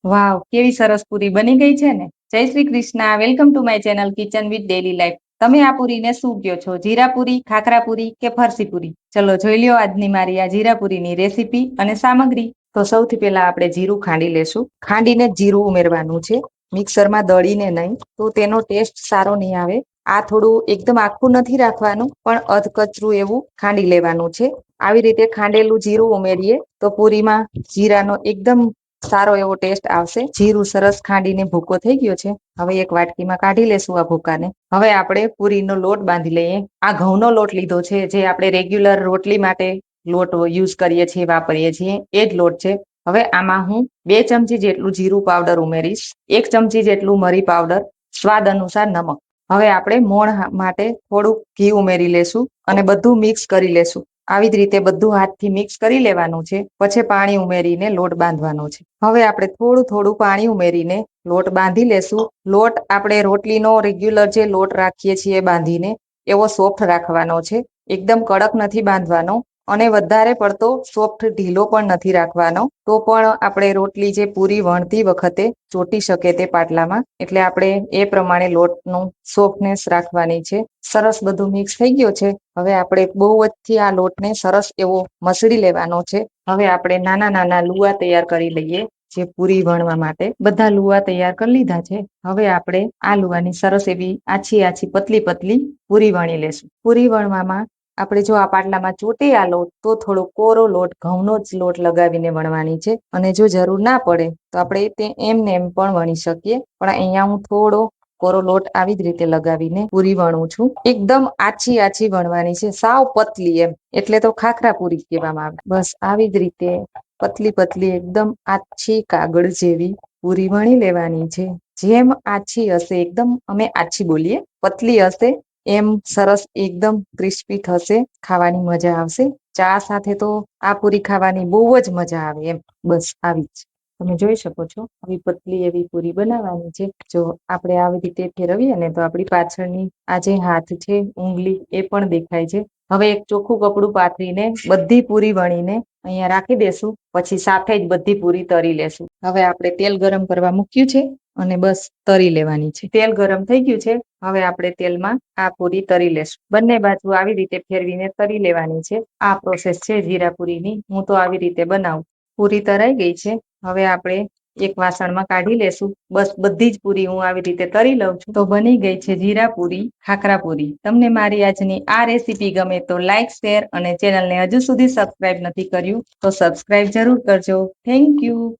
વાવ! કેવી સરસ પૂરી બની ગઈ છે ને. જય Shri Krishna. Welcome to my channel kitchen with daily life. તમે આ પૂરીને શું કહો છો? જીરા પૂરી, ખાખરા પૂરી કે ફરસી પૂરી? ચલો જોઈ લ્યો આજની મારી આ જીરા પૂરીની રેસીપી અને સામગ્રી. તો સૌથી પહેલા આપણે જીરું ખાંડી લેશું. ખાંડીને જ જીરું ઉમેરવાનું છે. મિક્સરમાં દળીને નહીં, તો તેનો ટેસ્ટ સારો નહીં આવે. આ થોડું એકદમ આખું નથી રાખવાનું, પણ અધકચરું એવું ખાંડી લેવાનું છે. આવી રીતે ખાંડેલું જીરું ઉમેરીએ તો પૂરીમાં જીરાનો એકદમ સારો એવો ટેસ્ટ આવશે. જીરું સરસ ખાંડીને ભૂકો થઈ ગયો છે. હવે એક વાટકીમાં કાઢી લેશું આ ભૂકાને. હવે આપણે પૂરીનો લોટ બાંધી લઈએ. આ ઘઉંનો લોટ લીધો છે, જે આપણે રેગ્યુલર રોટલી માટે લોટ યુઝ કરીએ છીએ, વાપરીએ છીએ, એ જ લોટ છે. હવે આમાં હું 2 ચમચી જેટલું જીરું પાવડર ઉમેરીશ, 1 ચમચી જેટલું મરી પાવડર, સ્વાદ અનુસાર નમક. હવે આપણે મોણ માટે થોડુંક ઘી ઉમેરી લેશું અને બધું મિક્સ કરી લેશું. આવી જ રીતે બધું હાથથી મિક્સ કરી લેવાનું છે. પછી પાણી ઉમેરીને લોટ બાંધવાનો છે. હવે આપણે થોડું થોડું પાણી ઉમેરીને લોટ બાંધી લેશું. લોટ આપણે રોટલીનો રેગ્યુલર જે લોટ રાખીએ છીએ બાંધીને, એવો સોફ્ટ રાખવાનો છે. એકદમ કડક નથી બાંધવાનો અને વધારે પડતો સોફ્ટ ઢીલો પણ નથી રાખવાનો. તો પણ આપણે રોટલી જે પૂરી વણતી વખતે ચોટી શકે તે પાટલામાં, એટલે આપણે એ પ્રમાણે લોટનું સોફ્ટનેસ રાખવાની છે. સરસ બધું મિક્સ થઈ ગયો છે. હવે આપણે બહુ જ આ લોટને સરસ એવો મસળી લેવાનો છે. હવે આપણે નાના નાના લુવા તૈયાર કરી લઈએ. જે પૂરી વણવા માટે બધા લુવા તૈયાર કરી લીધા છે. હવે આપણે આ લુવાની સરસ એવી આછી આછી પતલી પતલી પૂરી વણી લેશું. પૂરી વણવામાં આપણે જો આ પાટલામાં ચોટે આ લોટ, તો થોડો કોરો લોટ, ઘઉંનો જ લોટ લગાવીને વણવાની છે. અને જો જરૂર ના પડે તો આપણે તે એમને એમ પણ વણી શકીએ. પણ અહીંયા હું થોડો કોરો લોટ આવી જ રીતે લગાવીને પૂરી વણું છું. એકદમ આછી આછી વણવાની છે, સાવ પતલી એમ. એટલે તો ખાખરા પૂરી કહેવામાં આવે. બસ આવી જ રીતે પતલી પતલી એકદમ આછી કાગળ જેવી પૂરી વણી લેવાની છે. જેમ આછી હશે, એકદમ અમે આછી બોલીએ, પતલી હશે એમ સરસ એકદમ ક્રિસ્પી થશે, ખાવાની મજા આવશે. ચા સાથે તો આ પૂરી ખાવાની બહુ જ મજા આવે એમ. બસ આવી જ તમે જોઈ શકો છો, આવી પતલી એવી પૂરી બનાવવાની છે. જો આપણે આવી રીતે ફેરવીએ ને, તો આપણી પાછળની આ જે હાથ છે, ઉંગલી, એ પણ દેખાય છે. હવે એક ચોખ્ખું કપડું પાથરીને બધી પૂરી વણીને અહીંયા રાખી દેશું. પછી સાથે જ બધી પૂરી તળી લેશું. હવે આપણે તેલ ગરમ કરવા મૂક્યું છે અને બસ તળી લેવાની છે. તેલ ગરમ થઈ ગયું છે. હવે આપણે તેલમાં આ પૂરી તળી લેશું. બંને બાજુ આવી રીતે ફેરવીને તળી લેવાની છે. આ પ્રોસેસ છે જીરા પૂરીની. હું તો આવી રીતે બનાવું. પૂરી તળાઈ ગઈ છે. હવે આપણે એક વાસણમાં કાઢી લેશું. બસ બધી જ પૂરી હું આવી રીતે તળી લઉં છું. તો બની ગઈ છે જીરા પૂરી, ખાખરા પૂરી. તમને મારી આજની આ રેસીપી ગમે તો લાઈક, શેર અને ચેનલને હજુ સુધી સબસ્ક્રાઇબ નથી કર્યું તો સબસ્ક્રાઇબ જરૂર કરજો. Thank you.